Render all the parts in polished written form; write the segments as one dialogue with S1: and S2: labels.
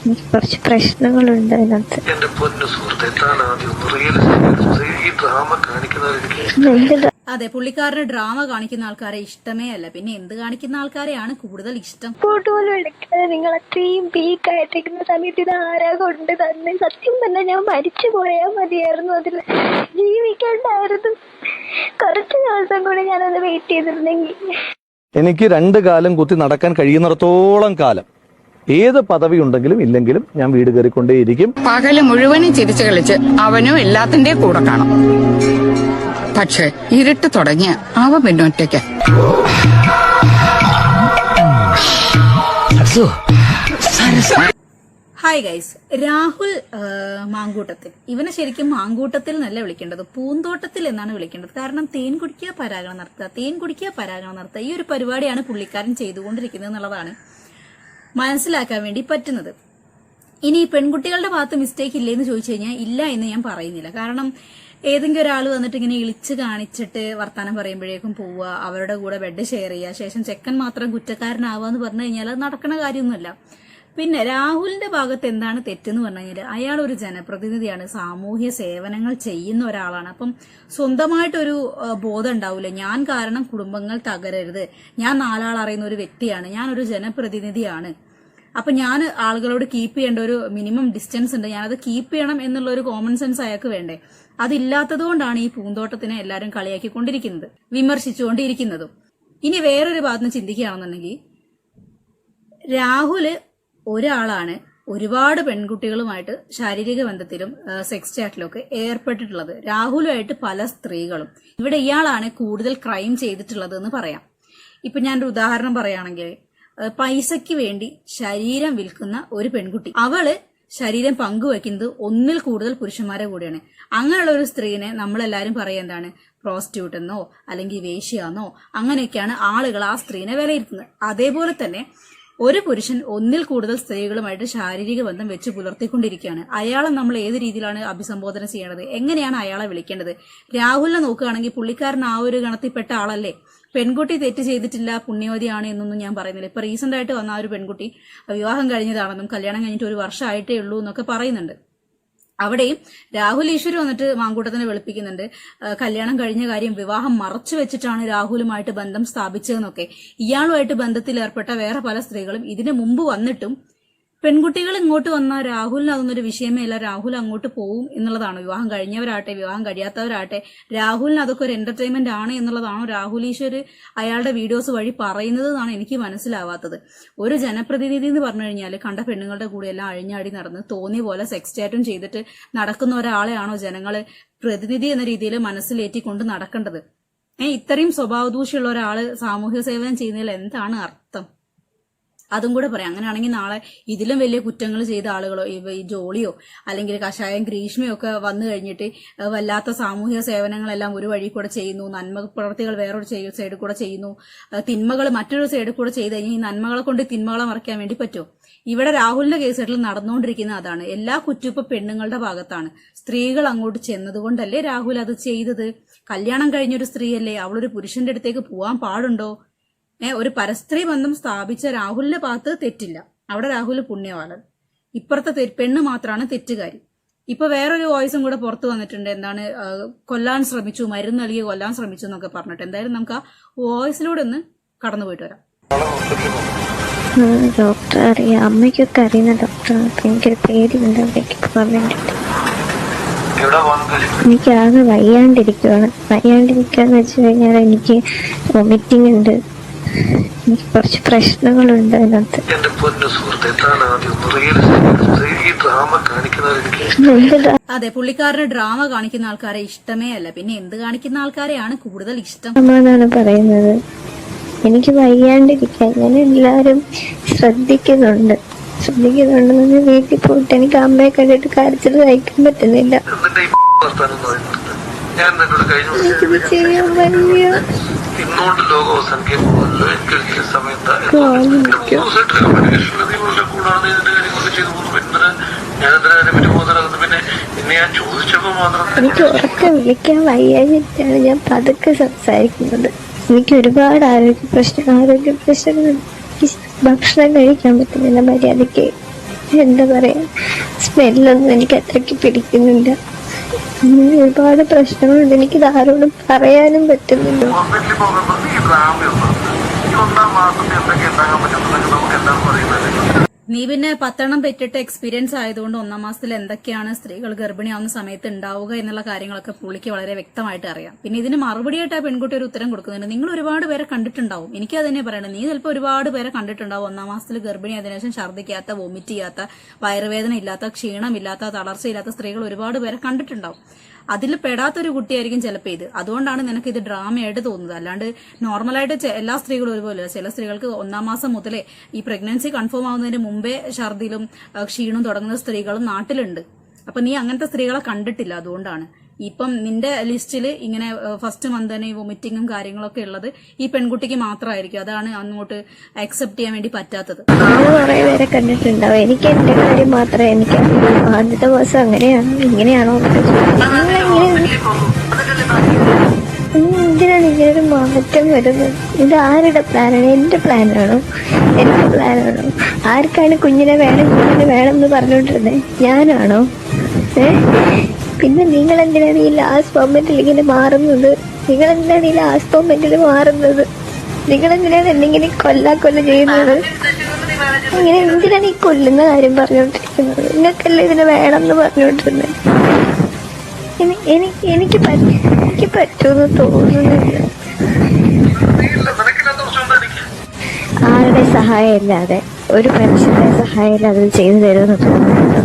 S1: എനിക്ക് കുറച്ച് പ്രശ്നങ്ങളുണ്ട് അതിനകത്ത്.
S2: എന്റെ പൊന്നു സുഹൃത്തെ, താൻ ആദ്യം ഒന്ന് റിയൽ ഈ ഡ്രാമ കാണിക്കുന്നവർ.
S3: അതെ, പുള്ളിക്കാരന് ഡ്രാമ കാണിക്കുന്ന ആൾക്കാരെ ഇഷ്ടമേ അല്ല, പിന്നെ എന്ത് കാണിക്കുന്ന ആൾക്കാരെയാണ് കൂടുതൽ ഇഷ്ടം.
S1: ഫോട്ടോ പോലും എടുക്കാതെ നിങ്ങൾ അത്രയും വീക്ക് ആയിട്ടിരിക്കുന്ന സമയത്ത് ഇത് ആരാ കൊണ്ട് തന്നെ? സത്യം പറഞ്ഞാൽ ഞാൻ മരിച്ചു പോയാൽ മതിയായിരുന്നു, അതിൽ ജീവിക്കണ്ടായിരുന്നു. കുറച്ച് ദിവസം കൂടി ഞാനത് വെയിറ്റ് ചെയ്തിരുന്നെങ്കിൽ.
S4: എനിക്ക് 2 കാലം കുത്തി നടക്കാൻ കഴിയുന്നിടത്തോളം കാലം ഏത് പദവി ഉണ്ടെങ്കിലും ഇല്ലെങ്കിലും ഞാൻ വീട് കയറിക്കൊണ്ടേയിരിക്കും.
S5: പകല് മുഴുവനും ചിരിച്ചു കളിച്ച് അവനും എല്ലാത്തിന്റെ കൂടെ കാണും. പക്ഷെ ഇരുട്ട് തുടങ്ങിയ അവ പിന്നൊറ്റയ്ക്ക്.
S3: Hi guys, Rahul Mamkootathil. ഇവനെ ശരിക്കും മാങ്കൂട്ടത്തിൽ എന്നല്ല വിളിക്കേണ്ടത്, പൂന്തോട്ടത്തിൽ എന്നാണ് വിളിക്കേണ്ടത്. കാരണം തേൻ കുടിക്കുക പരാഗണം നടത്തുക, തേൻ കുടിക്കുക പരാഗണം നടത്തുക, ഈ ഒരു പരിപാടിയാണ് പുള്ളിക്കാരൻ ചെയ്തുകൊണ്ടിരിക്കുന്നത് എന്നുള്ളതാണ് മനസ്സിലാക്കാൻ വേണ്ടി പറ്റുന്നത്. ഇനി പെൺകുട്ടികളുടെ ഭാഗത്ത് മിസ്റ്റേക്ക് ഇല്ലേന്ന് ചോദിച്ചു കഴിഞ്ഞാൽ ഇല്ല എന്ന് ഞാൻ പറയുന്നില്ല. കാരണം ഏതെങ്കിലും ഒരാൾ വന്നിട്ട് ഇങ്ങനെ ഇളിച്ച് കാണിച്ചിട്ട് വർത്താനം പറയുമ്പോഴേക്കും പോവുക, അവരുടെ കൂടെ ബെഡ് ഷെയർ ചെയ്യുക, ശേഷം ചെക്കൻ മാത്രം കുറ്റക്കാരനാവുക എന്ന് പറഞ്ഞു കഴിഞ്ഞാൽ അത് നടക്കുന്ന കാര്യമൊന്നുമല്ല. പിന്നെ രാഹുലിന്റെ ഭാഗത്ത് എന്താണ് തെറ്റെന്ന് പറഞ്ഞു കഴിഞ്ഞാൽ അയാൾ ഒരു ജനപ്രതിനിധിയാണ്, സാമൂഹ്യ സേവനങ്ങൾ ചെയ്യുന്ന ഒരാളാണ്. അപ്പം സ്വന്തമായിട്ടൊരു ബോധം ഉണ്ടാവില്ല, ഞാൻ കാരണം കുടുംബങ്ങൾ തകരരുത്, ഞാൻ 4 ആൾ അറിയുന്ന ഒരു വ്യക്തിയാണ്, ഞാനൊരു ജനപ്രതിനിധിയാണ്, അപ്പൊ ഞാൻ ആളുകളോട് കീപ്പ് ചെയ്യേണ്ട ഒരു മിനിമം ഡിസ്റ്റൻസ് ഉണ്ട്, ഞാനത് കീപ്പ് ചെയ്യണം എന്നുള്ള ഒരു കോമൺ സെൻസ് അയാൾക്ക് വേണ്ടേ? അതില്ലാത്തത് കൊണ്ടാണ് ഈ പൂന്തോട്ടത്തിനെ എല്ലാവരും കളിയാക്കിക്കൊണ്ടിരിക്കുന്നത്, വിമർശിച്ചുകൊണ്ടിരിക്കുന്നതും. ഇനി വേറൊരു ഭാഗത്ത് നിന്ന് ചിന്തിക്കുകയാണെന്നുണ്ടെങ്കിൽ രാഹുല് ഒരാളാണ് ഒരുപാട് പെൺകുട്ടികളുമായിട്ട് ശാരീരിക ബന്ധത്തിലും സെക്സ് ചാറ്റിലും ഒക്കെ ഏർപ്പെട്ടിട്ടുള്ളത്. രാഹുലുമായിട്ട് പല സ്ത്രീകളും. ഇവിടെ ഇയാളാണ് കൂടുതൽ ക്രൈം ചെയ്തിട്ടുള്ളത് എന്ന് പറയാം. ഇപ്പൊ ഞാനൊരു ഉദാഹരണം പറയുകയാണെങ്കിൽ, പൈസയ്ക്ക് വേണ്ടി ശരീരം വിൽക്കുന്ന ഒരു പെൺകുട്ടി, അവള് ശരീരം പങ്കുവെക്കുന്നത് 1ൽ കൂടുതൽ പുരുഷന്മാരെ കൂടെയാണ്. അങ്ങനെയുള്ള ഒരു സ്ത്രീനെ നമ്മളെല്ലാരും പറയാ എന്താണ്, പ്രോസ്റ്റിറ്റ്യൂട്ട് എന്നോ അല്ലെങ്കിൽ വേശ്യാന്നോ, അങ്ങനെയൊക്കെയാണ് ആളുകൾ ആ സ്ത്രീനെ വിലയിരുത്തുന്നത്. അതേപോലെ തന്നെ ഒരു പുരുഷൻ 1ൽ കൂടുതൽ സ്ത്രീകളുമായിട്ട് ശാരീരിക ബന്ധം വെച്ച് പുലർത്തിക്കൊണ്ടിരിക്കുകയാണ്. അയാളെ നമ്മൾ ഏത് രീതിയിലാണ് അഭിസംബോധന ചെയ്യേണ്ടത്, എങ്ങനെയാണ് അയാളെ വിളിക്കേണ്ടത്? രാഹുലിനെ നോക്കുകയാണെങ്കിൽ പുള്ളിക്കാരൻ ആ ഒരു ഗണത്തിൽപ്പെട്ട ആളല്ലേ. പെൺകുട്ടി തെറ്റ് ചെയ്തിട്ടില്ല, പുണ്യവതിയാണ് എന്നൊന്നും ഞാൻ പറയുന്നില്ല. ഇപ്പൊ റീസെന്റ് ആയിട്ട് വന്ന ആ ഒരു പെൺകുട്ടി വിവാഹം കഴിഞ്ഞതാണെന്നും കല്യാണം കഴിഞ്ഞിട്ട് 1 വർഷമായിട്ടേ ഉള്ളൂ എന്നൊക്കെ പറയുന്നുണ്ട്. അവിടെയും രാഹുൽ ഈശ്വർ വന്നിട്ട് മാങ്കൂട്ടത്തിനെ വെളുപ്പിക്കുന്നുണ്ട്, കല്യാണം കഴിഞ്ഞ കാര്യം വിവാഹം മറച്ചു വെച്ചിട്ടാണ് രാഹുലുമായിട്ട് ബന്ധം സ്ഥാപിച്ചതെന്നൊക്കെ. ഇയാളുമായിട്ട് ബന്ധത്തിൽ ഏർപ്പെട്ട വേറെ പല സ്ത്രീകളും ഇതിനു മുമ്പ് വന്നിട്ടും പെൺകുട്ടികൾ ഇങ്ങോട്ട് വന്ന രാഹുലിന് അതൊന്നൊരു വിഷയമേ അല്ല, രാഹുൽ അങ്ങോട്ട് പോവും എന്നുള്ളതാണ്. വിവാഹം കഴിഞ്ഞവരാട്ടെ വിവാഹം കഴിയാത്തവരാട്ടെ രാഹുലിന് അതൊക്കെ ഒരു എന്റർടൈൻമെന്റ് ആണ് എന്നുള്ളതാണോ രാഹുൽ ഈശ്വർ അയാളുടെ വീഡിയോസ് വഴി പറയുന്നത് എന്നാണ് എനിക്ക് മനസ്സിലാവാത്തത്. ഒരു ജനപ്രതിനിധി എന്ന് പറഞ്ഞു കഴിഞ്ഞാൽ കണ്ട പെണ്ണുങ്ങളുടെ കൂടെ എല്ലാം അഴിഞ്ഞാടി നടന്ന് തോന്നിയ പോലെ സെക്സ് ചാറ്റും ചെയ്തിട്ട് നടക്കുന്ന ഒരാളെയാണോ ജനങ്ങള് പ്രതിനിധി എന്ന രീതിയിൽ മനസ്സിലേറ്റിക്കൊണ്ട് നടക്കേണ്ടത്? ഇത്രയും സ്വഭാവദൂഷ്യമുള്ള ഒരാള് സാമൂഹ്യ സേവനം ചെയ്യുന്നതിൽ എന്താണ് അർത്ഥം? അതും കൂടെ പറയാം. അങ്ങനെയാണെങ്കിൽ നാളെ ഇതിലും വലിയ കുറ്റങ്ങൾ ചെയ്ത ആളുകളോ ഈ ജോളിയോ അല്ലെങ്കിൽ കഷായം ഗ്രീഷ്മയോ ഒക്കെ വന്നു കഴിഞ്ഞിട്ട് വല്ലാത്ത സാമൂഹ്യ സേവനങ്ങളെല്ലാം ഒരു വഴി കൂടെ ചെയ്യുന്നു, നന്മ പ്രവർത്തികൾ വേറൊരു സൈഡിൽ കൂടെ ചെയ്യുന്നു, തിന്മകൾ മറ്റൊരു സൈഡിൽ കൂടെ ചെയ്ത് കഴിഞ്ഞാൽ ഈ നന്മകളെ കൊണ്ട് തിന്മകളെ മറയ്ക്കാൻ വേണ്ടി പറ്റുമോ? ഇവിടെ രാഹുലിന്റെ കേസുകളിൽ നടന്നുകൊണ്ടിരിക്കുന്ന അതാണ്. എല്ലാ കുറ്റവും ഇപ്പൊ പെണ്ണുങ്ങളുടെ ഭാഗത്താണ്. സ്ത്രീകൾ അങ്ങോട്ട് ചെന്നതുകൊണ്ടല്ലേ രാഹുൽ അത് ചെയ്തത്? കല്യാണം കഴിഞ്ഞൊരു സ്ത്രീയല്ലേ, അവളൊരു പുരുഷന്റെ അടുത്തേക്ക് പോവാൻ പാടുണ്ടോ? ഒരു പരസ്ത്രീ ബന്ധം സ്ഥാപിച്ച രാഹുലിന്റെ ഭാഗത്ത് തെറ്റില്ല, അവിടെ രാഹുൽ പുണ്യവാളൻ. ഇപ്പുറത്തെ പെണ്ണ് മാത്രമാണ് തെറ്റുകാരി. ഇപ്പൊ വേറൊരു വോയിസും കൂടെ പുറത്തു വന്നിട്ടുണ്ട്, എന്താണ് കൊല്ലാൻ ശ്രമിച്ചു, മരുന്ന് നൽകി കൊല്ലാൻ ശ്രമിച്ചു എന്നൊക്കെ പറഞ്ഞിട്ട്. എന്തായാലും നമുക്ക് ആ വോയിസിലൂടെ ഒന്ന് കടന്നു പോയിട്ട് വരാം.
S1: ഡോക്ടർ അറിയാം, അമ്മയ്ക്കൊക്കെ അറിയുന്ന ഡോക്ടറാണ്. എനിക്കൊരു പേടിയുണ്ട് അവിടേക്ക് പോകാൻ വേണ്ടിട്ട്. എനിക്കാകെ വയ്യാണ്ടിരിക്കുകയെന്ന് വെച്ച് കഴിഞ്ഞാൽ എനിക്ക് വൊമിറ്റിംഗ് ഉണ്ട്, എനിക്ക് കുറച്ച് പ്രശ്നങ്ങളുണ്ട് അതിനകത്ത്.
S2: എന്റെ പൊന്നു സുഹൃത്തെ, താൻ ആദ്യം റിയൽ ഈ ഡ്രാമ കാണിക്കുന്നവർ.
S3: അതെ, പുള്ളിക്കാരന് ഡ്രാമ കാണിക്കുന്ന ആൾക്കാരെ ഇഷ്ടമേ അല്ല, പിന്നെ എന്ത് കാണിക്കുന്ന ആൾക്കാരെയാണ് കൂടുതൽ ഇഷ്ടം
S1: എന്നാണ് പറയുന്നത്. എനിക്ക് വയ്യാണ്ടിരിക്കാൻ ഞാൻ എല്ലാരും ശ്രദ്ധിക്കുന്നുണ്ട്. വീട്ടിൽ പോയിട്ട് എനിക്ക് അമ്മയെ കണ്ടിട്ട് കരച്ചിൽ സഹിക്കാൻ പറ്റുന്നില്ല.
S2: ഇന്നുകൊണ്ട് ലോകം അവസാനിക്കുമല്ലോ. എനിക്ക് സമയത്ത് കൂടാണ് ഇതിന്റെ കാര്യങ്ങളൊക്കെ ചെയ്തു പോകുന്നത്. ഞാനെന്തിനാ അതിനെ പറ്റി പോകുന്നത്? പിന്നെ ഇന്ന് ഞാൻ ചോദിച്ചപ്പോ മാത്രം
S1: എനിക്ക് ഉറക്കെ വിളിക്കാൻ വയ്യാഞ്ഞിട്ടാണ് ഞാൻ പതുക്കെ സംസാരിക്കുന്നത്. എനിക്ക് ഒരുപാട് ആരോഗ്യ പ്രശ്നങ്ങൾ, ഭക്ഷണം കഴിക്കാൻ പറ്റുന്നില്ല മര്യാദയ്ക്ക്. എന്താ പറയാ, സ്മെല്ലൊന്നും എനിക്ക് അത്രയ്ക്ക് പിടിക്കുന്നില്ല. അങ്ങനെ ഒരുപാട് പ്രശ്നങ്ങളുണ്ട്. എനിക്കിത് ആരോടും പറയാനും പറ്റുന്നില്ല.
S2: ഹോസ്പിറ്റലിൽ പോകുമ്പോൾ ഈ ഡ്രാമയൊന്നും ഈ 1-ാം മാസത്തിൽ എന്തൊക്കെ ഉണ്ടാകാൻ പറ്റുന്നതൊക്കെ നമുക്ക് എല്ലാവർക്കും അറിയുന്നതല്ലേ.
S3: നീ പിന്നെ 10 പെറ്റിട്ട് എക്സ്പീരിയൻസ് ആയതുകൊണ്ട് 1-ാം മാസത്തിൽ എന്തൊക്കെയാണ് സ്ത്രീകൾ ഗർഭിണിയാവുന്ന സമയത്ത് ഉണ്ടാവുക എന്നുള്ള കാര്യങ്ങളൊക്കെ പുള്ളിക്ക് വളരെ വ്യക്തമായിട്ട് അറിയാം. പിന്നെ ഇതിന് മറുപടിയായിട്ട് ആ പെൺകുട്ടി ഒരു ഉത്തരം കൊടുക്കുന്നുണ്ട്. നിങ്ങൾ ഒരുപാട് പേരെ കണ്ടിട്ടുണ്ടാവും. എനിക്ക് അത് തന്നെ പറയണം. നീ ചിലപ്പോൾ ഒരുപാട് പേരെ കണ്ടിട്ടുണ്ടാവും 1-ാം മാസത്തിൽ ഗർഭിണി ആയതിനു ശേഷം ഛർദ്ദിക്കാത്ത, വൊമിറ്റ് ചെയ്യാത്ത, വയറുവേദന ഇല്ലാത്ത, ക്ഷീണമില്ലാത്ത, തളർച്ചയില്ലാത്ത സ്ത്രീകൾ ഒരുപാട് പേരെ കണ്ടിട്ടുണ്ടാവും. അതിൽ പെടാത്തൊരു കുട്ടിയായിരിക്കും ചിലപ്പോൾ ഇത്. അതുകൊണ്ടാണ് നിനക്ക് ഇത് ഡ്രാമയായിട്ട് തോന്നുന്നത്. അല്ലാണ്ട് നോർമലായിട്ട് എല്ലാ സ്ത്രീകളും ഒരുപോലെ. ചില സ്ത്രീകൾക്ക് 1-ാം മാസം മുതലേ ഈ പ്രഗ്നൻസി കൺഫേം ആവുന്നതിന് മുമ്പേ ഛർദിലും ക്ഷീണവും തുടങ്ങുന്ന സ്ത്രീകളും നാട്ടിലുണ്ട്. അപ്പൊ നീ അങ്ങനത്തെ സ്ത്രീകളെ കണ്ടിട്ടില്ല. അതുകൊണ്ടാണ് ഇപ്പം നിന്റെ ലിസ്റ്റിൽ ഇങ്ങനെ ഫസ്റ്റ് മന്ത് തന്നെ ഈ വൊമിറ്റിങ്ങും കാര്യങ്ങളൊക്കെ ഉള്ളത് ഈ പെൺകുട്ടിക്ക് മാത്രമായിരിക്കും. അതാണ് അങ്ങോട്ട് അക്സെപ്റ്റ് ചെയ്യാൻ വേണ്ടി പറ്റാത്തത്.
S1: കുറെ പേരെ കണ്ടിട്ടുണ്ടാവും. എനിക്ക് എന്റെ കാര്യം മാത്രമേ എനിക്ക് ആദ്യത്തെ മാസം അങ്ങനെയാണോ ഇങ്ങനെയാണോ എന്തിനാണ് ഇങ്ങനൊരു മാറ്റം വരുന്നത്? ഇത് ആരുടെ പ്ലാനാണ്? എന്റെ പ്ലാനാണോ? എന്റെ പ്ലാനാണോ? ആർക്കാണ് കുഞ്ഞിനെ വേണം എന്ന് പറഞ്ഞുകൊണ്ടിരുന്നത്? ഞാനാണോ? പിന്നെ നിങ്ങൾ എന്തിനാണ് ഈ ലാസ്റ്റ് മൊമെന്റിൽ ഇങ്ങനെ മാറുന്നത്? നിങ്ങൾ എന്തിനാണ് ഈ ലാസ്റ്റ് മൊമെന്റിൽ മാറുന്നത്? നിങ്ങൾ എന്തിനാണ് എന്തെങ്കിലും കൊല്ല ചെയ്യുന്നത്? ഇങ്ങനെ എന്തിനാണ് ഈ കൊല്ലുന്ന കാര്യം പറഞ്ഞുകൊണ്ടിരിക്കുന്നത്? നിങ്ങൾക്കല്ലേ ഇതിന് വേണം എന്ന് പറഞ്ഞുകൊണ്ടിരുന്നത്? എനിക്ക് പറ്റുമെന്ന് തോന്നുന്നില്ല. ആരുടെ സഹായം ഇല്ലാതെ, ഒരു മനുഷ്യന്റെ സഹായം ഇല്ലാതെ അത് ചെയ്തു തരുമെന്ന് തോന്നുന്നുണ്ടോ?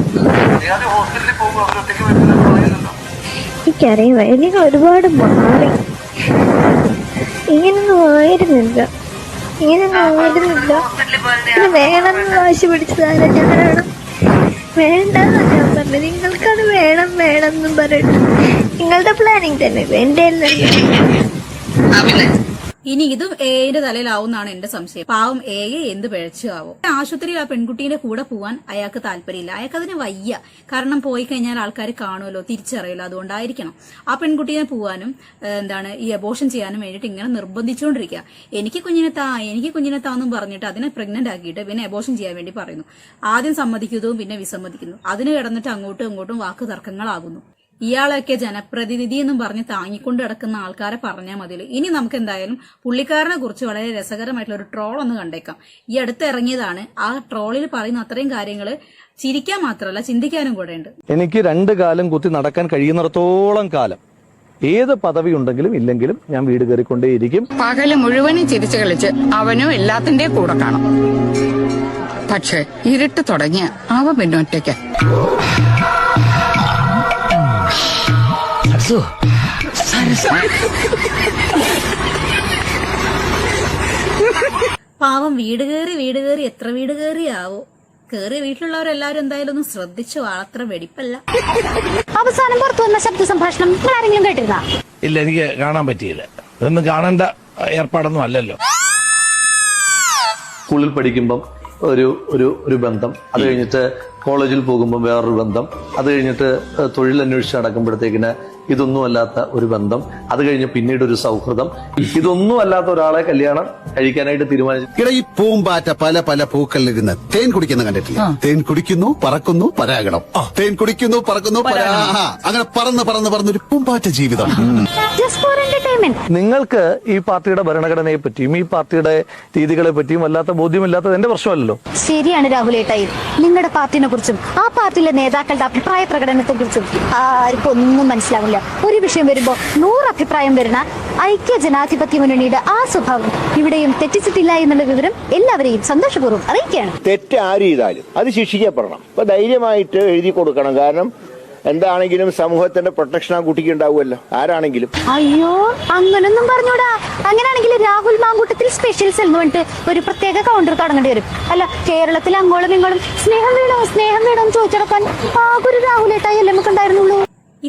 S2: ഹോസ്പിറ്റലിൽ പോകുമ്പോൾ അവരൊറ്റയ്ക്ക് വരുന്നല്ലോ.
S1: എനിക്കറിയാം, എനിക്ക് ഒരുപാട് മാറി. ഇങ്ങനൊന്നും ആയിരുന്നില്ല. ഇത് വേണമെന്ന് വാശി പിടിച്ചതാണ്. ഞാനാണ് വേണ്ടെന്നാ ഞാൻ പറഞ്ഞത്. നിങ്ങൾക്കത് വേണം എന്നും പറഞ്ഞിട്ട് നിങ്ങളുടെ പ്ലാനിങ് തന്നെ, എന്റെ
S3: ഇനി ഇതും എയുടെ തലയിലാവുന്നാണ് എന്റെ സംശയം. പാവം എയെ എന്ത് പിഴച്ചു ആവും. ആശുപത്രിയിൽ ആ പെൺകുട്ടീന്റെ കൂടെ പോവാൻ അയാൾക്ക് താല്പര്യമില്ല. അയാൾക്ക് അതിന് വയ്യ. കാരണം പോയി കഴിഞ്ഞാൽ ആൾക്കാർ കാണുമല്ലോ, തിരിച്ചറിയല്ലോ. അതുകൊണ്ടായിരിക്കണം ആ പെൺകുട്ടീനെ പോവാനും ഈ അബോർഷൻ ചെയ്യാനും വേണ്ടിയിട്ട് ഇങ്ങനെ നിർബന്ധിച്ചുകൊണ്ടിരിക്കുക. എനിക്ക് കുഞ്ഞിനെ താന്നും പറഞ്ഞിട്ട് അതിനെ പ്രഗ്നന്റ് ആക്കിയിട്ട് പിന്നെ അബോർഷൻ ചെയ്യാൻ വേണ്ടി പറയുന്നു. ആദ്യം സമ്മതിക്കുന്നതും പിന്നെ വിസമ്മതിക്കുന്നു. അതിന് കിടന്നിട്ട് അങ്ങോട്ടും ഇങ്ങോട്ടും വാക്ക് തർക്കങ്ങളാകുന്നു. ഇയാളൊക്കെ ജനപ്രതിനിധി എന്നും പറഞ്ഞ് താങ്ങിക്കൊണ്ട് കിടക്കുന്ന ആൾക്കാരെ പറഞ്ഞാൽ മതിയല്ലോ. ഇനി നമുക്ക് എന്തായാലും പുള്ളിക്കാരനെ കുറിച്ച് വളരെ രസകരമായിട്ടുള്ള ഒരു ട്രോൾ ഒന്ന് കണ്ടേക്കാം. ഈ അടുത്ത് ഇറങ്ങിയതാണ്. ആ ട്രോളിൽ പറയുന്ന അത്രയും കാര്യങ്ങൾ ചിരിക്കാൻ മാത്രമല്ല ചിന്തിക്കാനും കൂടെ ഉണ്ട്.
S4: എനിക്ക് 2 കാലം കുത്തി നടക്കാൻ കഴിയുന്നിടത്തോളം കാലം ഏത് പദവി ഉണ്ടെങ്കിലും ഇല്ലെങ്കിലും ഞാൻ വീട് കയറിക്കൊണ്ടേയിരിക്കും.
S5: പകല് മുഴുവനും ചിരിച്ചു കളിച്ച് അവനും എല്ലാത്തിന്റെ കൂടെ കാണും. പക്ഷെ ഇരുട്ട് തുടങ്ങിയ അവ പിന്നൊറ്റയ്ക്ക്.
S3: പാവം വീട് കയറി എത്ര വീട് കയറിയാവോ. കേറിയ വീട്ടിലുള്ളവരെല്ലാരും എന്തായാലും ഒന്ന് ശ്രദ്ധിച്ചു. അത്ര വെടിപ്പല്ല.
S1: അവസാനം പുറത്തു വന്ന ശബ്ദ സംഭാഷണം ആരെങ്കിലും കേട്ടിരുന്നാ?
S6: ഇല്ല, എനിക്ക് കാണാൻ പറ്റിയില്ല. ഇതൊന്നും കാണേണ്ട ഏർപ്പാടൊന്നും അല്ലല്ലോ.
S4: സ്കൂളിൽ പഠിക്കുമ്പം ഒരു ബന്ധം, അത് കഴിഞ്ഞിട്ട് കോളേജിൽ പോകുമ്പോൾ വേറൊരു ബന്ധം, അത് കഴിഞ്ഞിട്ട് തൊഴിൽ അന്വേഷിച്ച് നടക്കുമ്പോഴത്തേക്കിന് ഇതൊന്നും അല്ലാത്ത ഒരു ബന്ധം, അത് കഴിഞ്ഞ് പിന്നീട് ഒരു സൗഹൃദം. ഇതൊന്നും അല്ലാത്ത ഒരാളെ കല്യാണം കഴിക്കാനായിട്ട് തീരുമാനിച്ചു.
S7: ഈ പൂമ്പാറ്റ പല പൂക്കളിലിരുന്ന് തേൻ കുടിക്കുന്ന കണ്ടിട്ടില്ല? തേൻ കുടിക്കുന്നു, പറക്കുന്നു, പരാഗണം. തേൻ കുടിക്കുന്നു, പറക്കുന്നു, അങ്ങനെ പറന്നൊരു പൂമ്പാറ്റ ജീവിതം.
S4: നിങ്ങൾക്ക് ഈ പാർട്ടിയുടെ ഭരണഘടനയെ പറ്റിയും ഈ പാർട്ടിയുടെ രീതികളെ പറ്റിയും വല്ലാത്ത ബോധ്യമില്ലാത്തത് എന്റെ പ്രശ്നമല്ലല്ലോ.
S1: ശരിയാണ് രാഹുലേട്ടായി. നിങ്ങളുടെ പാർട്ടിനെ കുറിച്ചും ആ പാർട്ടിയിലെ നേതാക്കളുടെ അഭിപ്രായ പ്രകടനത്തെ കുറിച്ചും ആർക്കും ഒന്നും മനസ്സിലാവില്ല. ഒരു വിഷയം വരുമ്പോ 100 അഭിപ്രായം വരുന്ന ഐക്യ ജനാധിപത്യ മുന്നണിയുടെ ആ സ്വഭാവം ഇവിടെയും തെറ്റിച്ചിട്ടില്ല എന്നുള്ള വിവരം എല്ലാവരെയും സന്തോഷപൂർവ്വം അറിയിക്കുകയാണ്.
S8: തെറ്റ് ആര് ചെയ്താലും അത് ശിക്ഷിക്കപ്പെടണം. അപ്പൊ ധൈര്യമായിട്ട് എഴുതി കൊടുക്കണം. കാരണം എന്താണെങ്കിലും സമൂഹത്തിന്റെ പ്രൊട്ടക്ഷൻ ആ കുട്ടിക്ക് ഉണ്ടാവുമല്ലോ, ആരാണെങ്കിലും.
S1: അയ്യോ, അങ്ങനൊന്നും പറഞ്ഞൂടാ. അങ്ങനെയാണെങ്കിൽ രാഹുൽ മാങ്കൂട്ടത്തിൽ സ്പെഷ്യൽ സെൽ എന്ന് പറഞ്ഞിട്ട് ഒരു പ്രത്യേക കൗണ്ടർ തുടങ്ങേണ്ടി വരും. അല്ല, കേരളത്തിൽ അങ്ങോളം ഇങ്ങോളം സ്നേഹം വേണോ എന്ന് ചോദിച്ചെടുക്കാൻ ആകെ ഒരു രാഹുലേട്ടായി അല്ലേ നമുക്ക് ഉണ്ടായിരുന്നുള്ളൂ.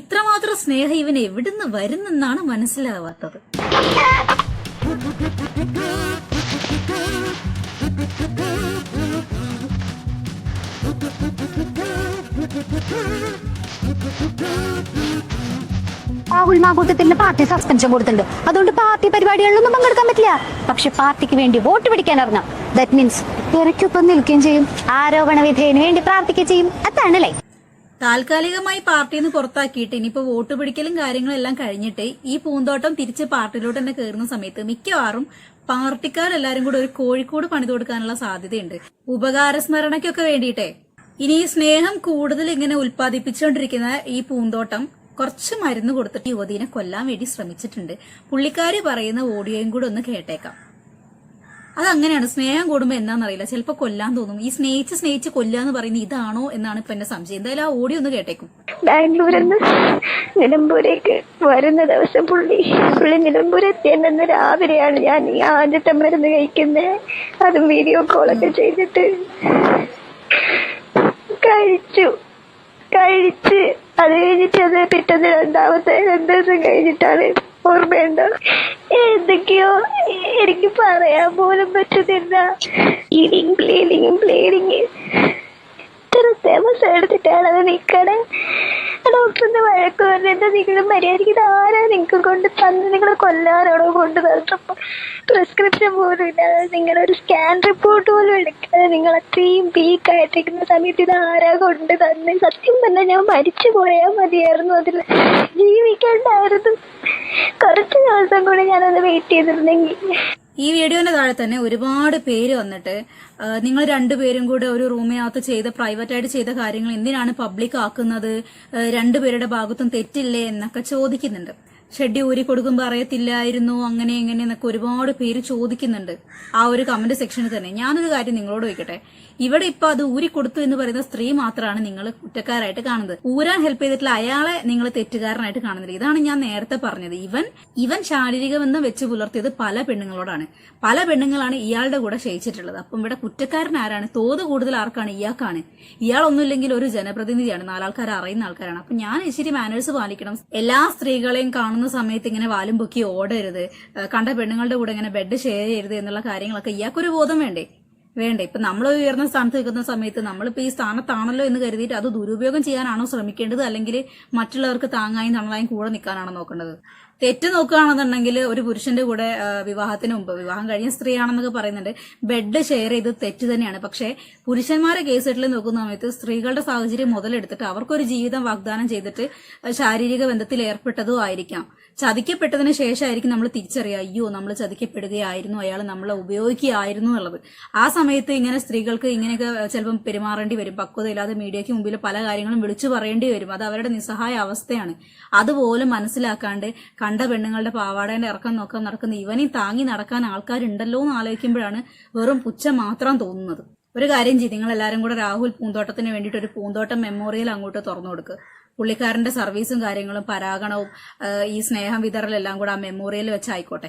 S3: ഇത്രമാത്രം സ്നേഹം ഇവൻ എവിടുന്ന് വരുന്നെന്നാണ് മനസ്സിലാവാത്തത്.
S1: രാഹുൽ മാങ്കൂട്ടത്തിന് പാർട്ടി സസ്പെൻഷൻ കൊടുത്തിട്ടുണ്ട്. അതുകൊണ്ട് പാർട്ടി പരിപാടികളിലൊന്നും പങ്കെടുക്കാൻ പറ്റില്ല. പക്ഷെ പാർട്ടിക്ക് വേണ്ടി വോട്ട് പിടിക്കാൻ അറിഞ്ഞാം. ദാറ്റ് മീൻസ് ഇറക്കൊപ്പം നിൽക്കുകയും ചെയ്യും, ആരോപണ വിധേയന് വേണ്ടി പ്രാർത്ഥിക്കുകയും ചെയ്യും. അതാണല്ലേ.
S3: താൽക്കാലികമായി പാർട്ടിയിൽ നിന്ന് പുറത്താക്കിയിട്ട് ഇനിയിപ്പോ വോട്ട് പിടിക്കലും കാര്യങ്ങളും എല്ലാം കഴിഞ്ഞിട്ട് ഈ പൂന്തോട്ടം തിരിച്ച് പാർട്ടിയിലോട്ട് തന്നെ കയറുന്ന സമയത്ത് മിക്കവാറും പാർട്ടിക്കാരെല്ലാരും കൂടെ ഒരു കോഴിക്കോട് പണിത് കൊടുക്കാനുള്ള സാധ്യതയുണ്ട്. ഉപകാരസ്മരണയ്ക്കൊക്കെ വേണ്ടിയിട്ടേ. ഇനി ഈ സ്നേഹം കൂടുതൽ ഇങ്ങനെ ഉൽപ്പാദിപ്പിച്ചുകൊണ്ടിരിക്കുന്ന ഈ പൂന്തോട്ടം കുറച്ച് മരുന്ന് കൊടുത്തിട്ട് യുവതിനെ കൊല്ലാൻ വേണ്ടി ശ്രമിച്ചിട്ടുണ്ട്. പുള്ളിക്കാരി പറയുന്ന ഓഡിയോയും കൂടെ ഒന്ന് കേട്ടേക്കാം. അതങ്ങനെയാണ്, സ്നേഹം കൂടുമ്പോ എന്താണെന്നറിയില്ല, ചിലപ്പോ കൊല്ലാൻ തോന്നും. ഈ സ്നേഹിച്ച് കൊല്ലാന്ന് പറയുന്നത് ഇതാണോ എന്നാണ് ഇപ്പൊ എന്റെ സംശയം. എന്തായാലും ആ ഓഡിയോ ഒന്ന് കേട്ടേക്കും.
S1: ബാംഗ്ലൂരിൽ നിന്ന് നിലമ്പൂരേക്ക് വരുന്ന ദിവസം പുള്ളി നിലമ്പൂരെത്തിയെന്ന് രാവിലെയാണ് ഞാൻ ഈ ആദ്യത്തെ മരുന്ന് കഴിക്കുന്നത്. അതും വീഡിയോ കോളൊക്കെ ചെയ്തിട്ട് കഴിച്ച് അത് കഴിഞ്ഞിട്ട് അത് പിറ്റേന്ന് 2 ദിവസം കഴിഞ്ഞിട്ടാണ് ഓർമ്മയുണ്ടോ എന്തൊക്കെയോ എനിക്ക് പറയാൻ പോലും പറ്റുന്നില്ല. ബ്ലീഡിങ് ഇത്ര ദിവസം എടുത്തിട്ടാണ് അത് നിക്കണേ. ഡോക്ടറിന്റെ വഴക്ക് പറഞ്ഞിട്ട് നിങ്ങൾ മര്യാദയ്ക്ക് ആരാ നിങ്ങൾക്ക് കൊണ്ട് തന്ന്, നിങ്ങളെ കൊല്ലാനാണോ കൊണ്ട് തന്നപ്പോ പ്രിസ്ക്രിപ്ഷൻ പോലും ഇല്ലാതെ നിങ്ങളൊരു സ്കാൻ റിപ്പോർട്ട് പോലും എടുക്കാതെ നിങ്ങൾ അത്രയും വീക്കായിട്ടിരിക്കുന്ന സമയത്ത് ഇത് ആരാ കൊണ്ട് തന്നെ. സത്യം പറഞ്ഞാൽ ഞാൻ മരിച്ചു പോയാൽ മതിയായിരുന്നു, അതിൽ ജീവിക്കണ്ടായിരുന്നു. കുറച്ച് ദിവസം കൂടി ഞാനത് വെയിറ്റ് ചെയ്തിരുന്നെങ്കിൽ.
S3: ഈ വീഡിയോന്റെ താഴെ തന്നെ ഒരുപാട് പേര് വന്നിട്ട് നിങ്ങൾ രണ്ടുപേരും കൂടെ ഒരു റൂമിനകത്ത് ചെയ്ത പ്രൈവറ്റായിട്ട് ചെയ്ത കാര്യങ്ങൾ എന്തിനാണ് പബ്ലിക് ആക്കുന്നത്, രണ്ടുപേരുടെ ഭാഗത്തും തെറ്റില്ലേ എന്നൊക്കെ ചോദിക്കുന്നുണ്ട്. ഷെഡ്ഡി ഊരി കൊടുക്കുമ്പോൾ അറിയത്തില്ലായിരുന്നു അങ്ങനെ എങ്ങനെ എന്നൊക്കെ ഒരുപാട് പേര് ചോദിക്കുന്നുണ്ട് ആ ഒരു കമന്റ് സെക്ഷനിൽ തന്നെ. ഞാനൊരു കാര്യം നിങ്ങളോട് ചോദിക്കട്ടെ, ഇവിടെ ഇപ്പൊ അത് ഊരി കൊടുത്തു എന്ന് പറയുന്ന സ്ത്രീ മാത്രമാണ് നിങ്ങൾ കുറ്റക്കാരായിട്ട് കാണുന്നത്. ഊരാൻ ഹെൽപ്പ് ചെയ്തിട്ടുള്ള അയാളെ നിങ്ങൾ തെറ്റുകാരനായിട്ട് കാണുന്നില്ല. ഇതാണ് ഞാൻ നേരത്തെ പറഞ്ഞത്. ഇവൻ ശാരീരിക ബന്ധം വെച്ച് പുലർത്തിയത് പല പെണ്ണുങ്ങളോടാണ്. പല പെണ്ണുങ്ങളാണ് ഇയാളുടെ കൂടെ ക്ഷയിച്ചിട്ടുള്ളത്. അപ്പം ഇവിടെ കുറ്റക്കാരൻ ആരാണ്? തോത് കൂടുതൽ ആർക്കാണ്? ഇയാൾക്കാണ്. ഇയാളൊന്നുമില്ലെങ്കിൽ ഒരു ജനപ്രതിനിധിയാണ്, 4 ആൾക്കാർ അറിയുന്ന ആൾക്കാരാണ്. അപ്പൊ ഞാൻ ഇച്ചിരി മാനേഴ്സ് പാലിക്കണം. എല്ലാ സ്ത്രീകളെയും കാണുന്ന സമയത്ത് ഇങ്ങനെ വാലും പൊക്കി ഓടരുത്, കണ്ട പെണ്ണുങ്ങളുടെ കൂടെ ഇങ്ങനെ ബെഡ് ഷെയർ ചെയ്യരുത് എന്നുള്ള കാര്യങ്ങളൊക്കെ ഇയാൾക്കൊരു ബോധം വേണ്ടേ? ഇപ്പൊ നമ്മൾ ഉയർന്ന സ്ഥാനത്ത് നിൽക്കുന്ന സമയത്ത് നമ്മളിപ്പോ ഈ സ്ഥാനത്താണല്ലോ എന്ന് കരുതിയിട്ട് അത് ദുരുപയോഗം ചെയ്യാനാണോ ശ്രമിക്കേണ്ടത്, അല്ലെങ്കിൽ മറ്റുള്ളവർക്ക് താങ്ങായും തണലായും കൂടെ നിൽക്കാനാണോ നോക്കേണ്ടത്? തെറ്റ് നോക്കുകയാണെന്നുണ്ടെങ്കിൽ ഒരു പുരുഷന്റെ കൂടെ വിവാഹത്തിന് മുമ്പ്, വിവാഹം കഴിഞ്ഞ സ്ത്രീയാണെന്നൊക്കെ പറയുന്നുണ്ട്, ബെഡ് ഷെയർ ചെയ്ത് തെറ്റ് തന്നെയാണ്. പക്ഷെ പുരുഷന്മാരെ കേസിട്ടിൽ നോക്കുന്ന സമയത്ത് സ്ത്രീകളുടെ സാഹചര്യം മുതലെടുത്തിട്ട് അവർക്കൊരു ജീവിതം വാഗ്ദാനം ചെയ്തിട്ട് ശാരീരിക ബന്ധത്തിൽ ഏർപ്പെട്ടതും ആയിരിക്കാം. ചതിക്കപ്പെട്ടതിന് ശേഷമായിരിക്കും നമ്മൾ തിരിച്ചറിയുക, അയ്യോ നമ്മൾ ചതിക്കപ്പെടുകയായിരുന്നു, അയാൾ നമ്മളെ ഉപയോഗിക്കുകയായിരുന്നു എന്നുള്ളത്. ആ സമയത്ത് ഇങ്ങനെ സ്ത്രീകൾക്ക് ഇങ്ങനെയൊക്കെ ചിലപ്പം പെരുമാറേണ്ടി വരും. പക്വതയില്ലാതെ മീഡിയയ്ക്ക് മുമ്പിൽ പല കാര്യങ്ങളും വിളിച്ചു പറയേണ്ടി വരും. അത് അവരുടെ നിസ്സഹായ അവസ്ഥയാണ്. അതുപോലെ മനസ്സിലാക്കാണ്ട് കണ്ട പെണ്ണുങ്ങളുടെ പാവാടേന്റെ ഇറക്കം നോക്കാൻ നടക്കുന്ന ഇവനെയും താങ്ങി നടക്കാൻ ആൾക്കാരുണ്ടല്ലോ എന്ന് ആലോചിക്കുമ്പോഴാണ് വെറും പുച്ഛം മാത്രം തോന്നുന്നത്. ഒരു കാര്യം ചെയ്യും, നിങ്ങൾ എല്ലാവരും കൂടെ രാഹുൽ പൂന്തോട്ടത്തിന് വേണ്ടിയിട്ട് ഒരു പൂന്തോട്ടം മെമ്മോറിയൽ അങ്ങോട്ട് തുറന്നു കൊടുക്കുക. പുള്ളിക്കാരന്റെ സർവീസും കാര്യങ്ങളും പരാഗണവും ഈ സ്നേഹം വിതറലെല്ലാം കൂടെ ആ മെമ്മോറിയൽ വെച്ചായിക്കോട്ടെ.